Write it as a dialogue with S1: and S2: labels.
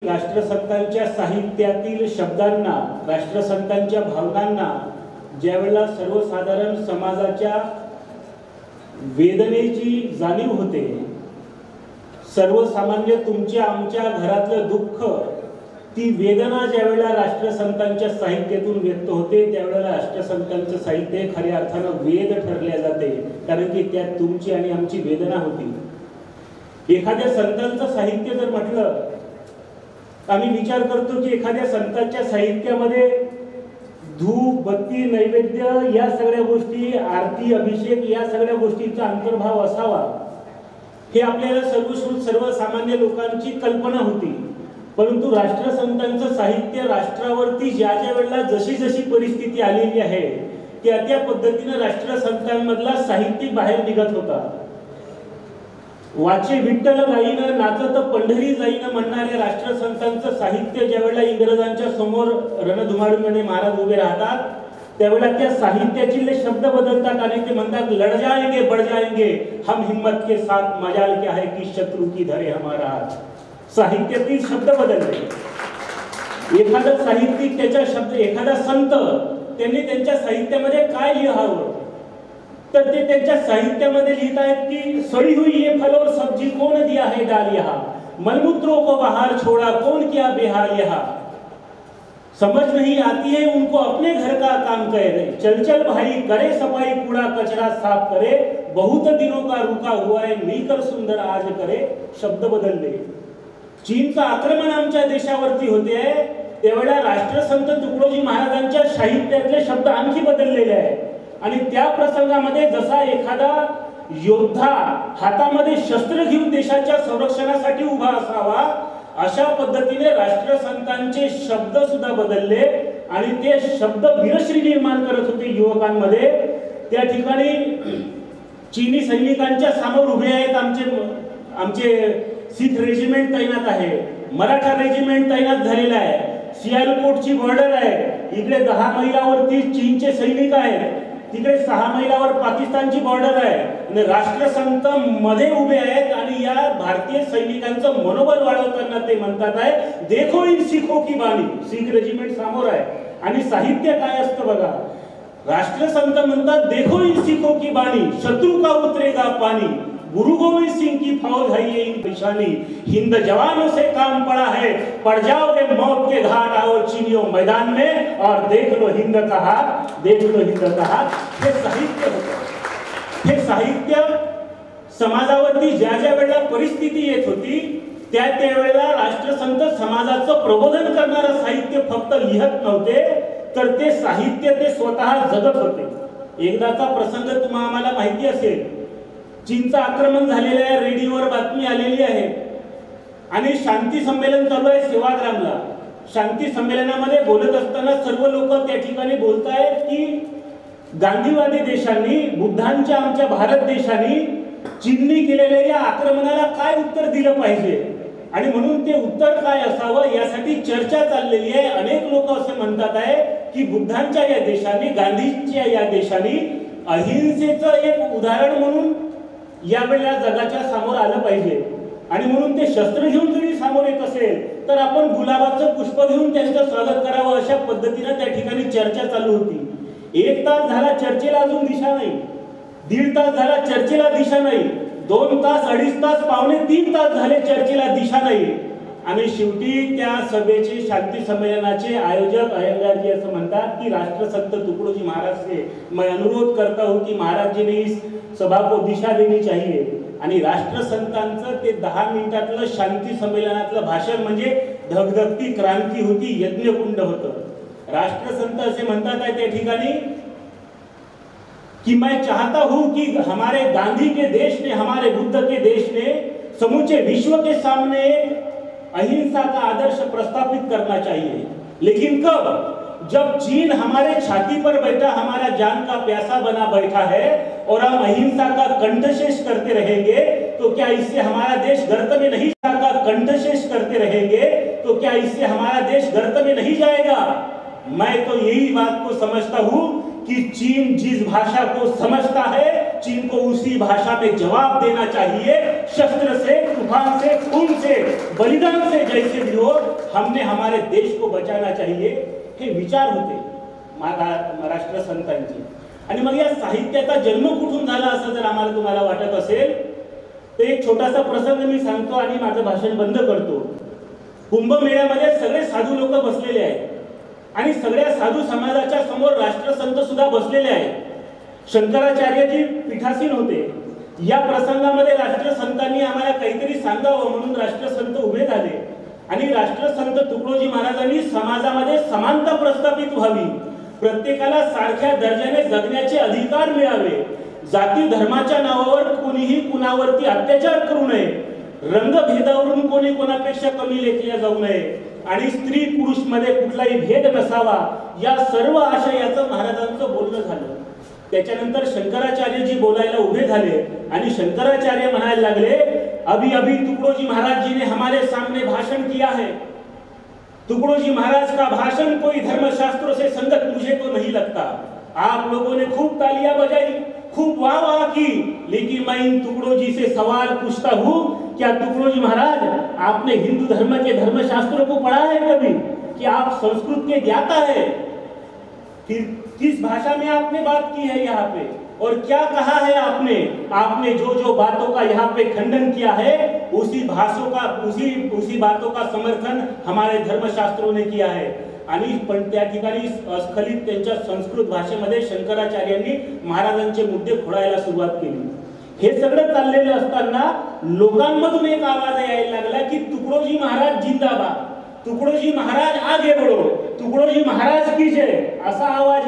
S1: राष्ट्रसंतांच्या साहित्यातील शब्दांना, राष्ट्रसंतांच्या भावनांना ज्यावेळेला सर्वसाधारण समाजाच्या वेदनेची जाणीव होते, सर्वसामान्य तुमच्या आमच्या घरातलं दुःख, ती वेदना ज्यावेळेला राष्ट्रसंतांच्या साहित्यातून व्यक्त होते, त्यावेळेला राष्ट्रसंतांचं साहित्य खऱ्या अर्थानं वेद ठरले जाते, कारण की त्यात तुमची आणि आमची वेदना होती. एखाद्या संतांचं साहित्य जर म्हटलं, आम्ही विचार करतो की एखाद्या संतांच्या साहित्यामध्ये धूप, बत्ती, नैवेद्य या सगळ्या गोष्टी, आरती, अभिषेक या सगळ्या गोष्टींचा अंतर्भाव असावा, हे आपल्याला सर्वसामान्य लोकांची कल्पना होती. परंतु राष्ट्रसंतांचं साहित्य राष्ट्रावरती ज्या वेळेला जशी जशी परिस्थिती आलेली आहे, त्या पद्धतीने राष्ट्रसंतांमधला साहित्यिक बाहेर निघत होता. वाचे विठ्ठल गाईन, नाचत पंढरी जाईन म्हणणारे राष्ट्रसंतांचं साहित्य ज्यावेळेला इंग्रजांच्या समोर रणधुमाळीमध्ये महाराज उभे राहतात, त्यावेळेला त्या साहित्याचे शब्द बदलतात आणि ते म्हणतात, लढ जाएंगे बढ़ जाएंगे हम हिम्मत के साथ, मजाल क्या है कि शत्रु की धरे हमारा हाथ. साहित्यातील शब्द बदलले. एखादा साहित्यिक त्याच्या शब्द, एखादा संत त्यांनी त्यांच्या साहित्यामध्ये काय लिहावं, तर ते त्यांच्या साहित्यामध्ये लिहित आहेत की सड़ी हुई ये फल और सब्जी कौन दिया है डाल यहाँ, मलमूत्रों को बाहर छोड़ा कौन किया बेहाल यहाँ, समझ नहीं आती है उनको अपने घर का काम करे, चल चल भाई करे सफाई कूड़ा कचरा साफ करे, बहुत दिनों का रुका हुआ है मिलकर सुंदर आज करे. शब्द बदलले. चीनचं आक्रमण आमच्या देशावरती होते, त्यावेळेला राष्ट्रसंत तुकडोजी महाराजांच्या साहित्यातले शब्द आणखी बदललेले आहेत. आणि त्या प्रसंगामध्ये जसा एखादा योद्धा हातामध्ये शस्त्र घेऊन देशाच्या संरक्षणासाठी उभा असावा, अशा पद्धतीने राष्ट्रसंतांचे शब्द सुद्धा बदलले आणि ते शब्द वीरश्री निर्माण करत होते युवकांमध्ये. त्या ठिकाणी चीनी सैनिकांच्या समोर उभे आहेत आमचे सिख रेजिमेंट तैनात आहे, मराठा रेजिमेंट तैनात झालेला आहे, सियालकोटची बॉर्डर आहे, इकडे 10 मैलावरती चीनचे सैनिक आहेत, तिकडे 6 मैलावर पाकिस्तानची बॉर्डर आहे आणि राष्ट्रसंत मध्ये उभे आहेत आणि या भारतीय सैनिकांचं मनोबल वाढवताना ते म्हणतात आहे, देखो इन सिखों की बानी. सिख रेजिमेंट समोर आहे आणि साहित्य काय असतं बघा. राष्ट्रसंत म्हणतात, देखो इन सिखों की बानी, शत्रु का उतरेगा पानी, गुरु गोविंद सिंह की फौज है ये निशानी, हिंद जवानों से काम पड़ा है, पड़ जाओगे मौत के घाट, आओ चीनियों मैदान में और देख लो हिंद का हाथ, देख लो हिंद का हाथ. हे साहित्य होतं. हे साहित्य समाजावरती ज्या वेळेला परिस्थिती येत होती, त्या वेळेला राष्ट्रसंत समाजाचं प्रबोधन करणारं साहित्य फक्त लिहत नव्हते, तर ते साहित्य ते स्वतः जगत होते. एकदाचा प्रसंग तुम्हाला आम्हाला माहिती असेल, चीनचं आक्रमण झालेलं आहे, रेडिओवर बातमी आलेली आहे आणि शांती संमेलन चालू आहे सेवाग्रामला. शांती संमेलनामध्ये बोलत असताना सर्व लोक त्या ठिकाणी बोलतायत की गांधीवादी देशांनी, बुद्धांच्या आमच्या भारत देशांनी चीननी केलेल्या या आक्रमणाला काय उत्तर दिलं पाहिजे आणि म्हणून ते उत्तर काय असावं यासाठी चर्चा चाललेली आहे. अनेक लोक असे म्हणतात आहे की बुद्धांच्या या देशांनी, गांधींच्या या देशांनी अहिंसेचं एक उदाहरण म्हणून यावेळेला जगाच्या समोर आलं पाहिजे आणि म्हणून ते शस्त्र घेऊन जरी समोर येत असेल तर आपण गुलाबाचं पुष्प घेऊन त्यांचं स्वागत करावं, अशा पद्धतीने त्या ठिकाणी चर्चा चालू होती. 1 तास झाला चर्चेला अजून दिशा नाही, 1.5 तास झाला चर्चेला दिशा नाही, 2 तास, 2.5 तास, पावणे 3 तास झाले चर्चेला दिशा नाही. आणि शेवटी त्या सभेचे, शांती संमेलनाचे आयोजक अयंगारजी असं म्हणतात की राष्ट्रसंत तुकडोजी महाराज से मैं अनुरोध करता हूं कि महाराज जी ने इस सभा को दिशा देनी चाहिए. आणि राष्ट्रसंतांचं ते 10 मिनिटातलं शांती संमेलनातलं भाषण म्हणजे धगधगती क्रांती होती, यज्ञकुंड होतं. राष्ट्रसंत असे म्हणतात आहे त्या ठिकाणी कि मैं चाहता हूं कि हमारे गांधी के देश ने, हमारे बुद्ध के देश ने समूचे विश्व के सामने अहिंसा का आदर्श प्रस्थापित करना चाहिए, लेकिन कब? जब चीन हमारे छाती पर बैठा, हमारा जान का प्यासा बना बैठा है और हम अहिंसा का कंठशेष करते रहेंगे तो क्या इससे हमारा देश गर्त में नहीं जाएगा? कंठशेष करते रहेंगे तो क्या इससे हमारा देश गर्त में नहीं जाएगा? मैं तो यही बात को समझता हूं कि चीन जिस भाषा को समझता है, चीन को उसी भाषा में जवाब देना चाहिए. शस्त्र से, तूफान से, खून से, बलिदान से जैसे भी हो हमने हमारे देश को बचाना चाहिए, हे विचार होते राष्ट्रसंतांचे. आणि मग या साहित्याचा जन्म कुठून झाला असं जर आम्हाला तुम्हाला वाटत असेल तर एक छोटासा प्रसंग मी सांगतो आणि माझं भाषण बंद करतो. कुंभमेळ्यामध्ये सगळे साधू लोक बसलेले आहेत आणि सगळ्या साधू समाजाच्या समोर राष्ट्रसंत सुद्धा बसलेले आहेत. शंकराचार्यजी पीठासीन होते. या प्रसंगामध्ये राष्ट्रसंतांनी आम्हाला काहीतरी सांगावं म्हणून राष्ट्रसंत उभे झाले आणि राष्ट्रसंत तुकडोजी महाराजांनी समाजामध्ये समानता प्रस्थापित व्हावी, प्रत्येकाला सारख्या दर्जाने जगण्याचे अधिकार मिळावे, जाती धर्माच्या नावावर कोणीही कुणावरती अत्याचार करू नये, रंगभेदावरून कोणी कोणापेक्षा कमी लेखल्या जाऊ नये आणि स्त्री पुरुष मध्ये कुठलाही भेद नसावा, या सर्व आशयाचं महाराजांचं बोलणं झालं. त्याच्यानंतर शंकराचार्यजी बोलायला उभे झाले आणि शंकराचार्य म्हणायला लागले, अभी अभी तुकडोजी महाराज जी ने हमारे सामने भाषण किया है. तुकडोजी महाराज का भाषण कोई धर्मशास्त्रों से संगत मुझे तो नहीं लगता. आप लोगों ने खूब तालियां बजाई, खूब वाह वाह की, लेकिन मैं इन तुकडोजी से सवाल पूछता हूँ, क्या तुकडोजी महाराज आपने हिंदू धर्म के धर्मशास्त्रों को पढ़ा है कभी? कि आप संस्कृत के ज्ञाता है? फिर किस भाषा में आपने बात की है यहाँ पे और क्या कहा है आपने? आपने जो जो बातों का यहाँ पे खंडन किया है उसी बातों का समर्थन हमारे धर्मशास्त्रों ने किया है. आणि पण त्या ठिकाणी अस्खलित त्यांच्या संस्कृत भाषेमध्ये शंकराचार्यांनी महाराजांचे मुद्दे खोडायला सुरुवात केली. हे सगळं चाललेलं असताना लोकांमधून एक आवाज यायला लागला की तुकडोजी महाराज जिंदाबाद, तुकडोजी महाराज आगे बढ़ो, तुकडोजी महाराज की जय, असा आवाज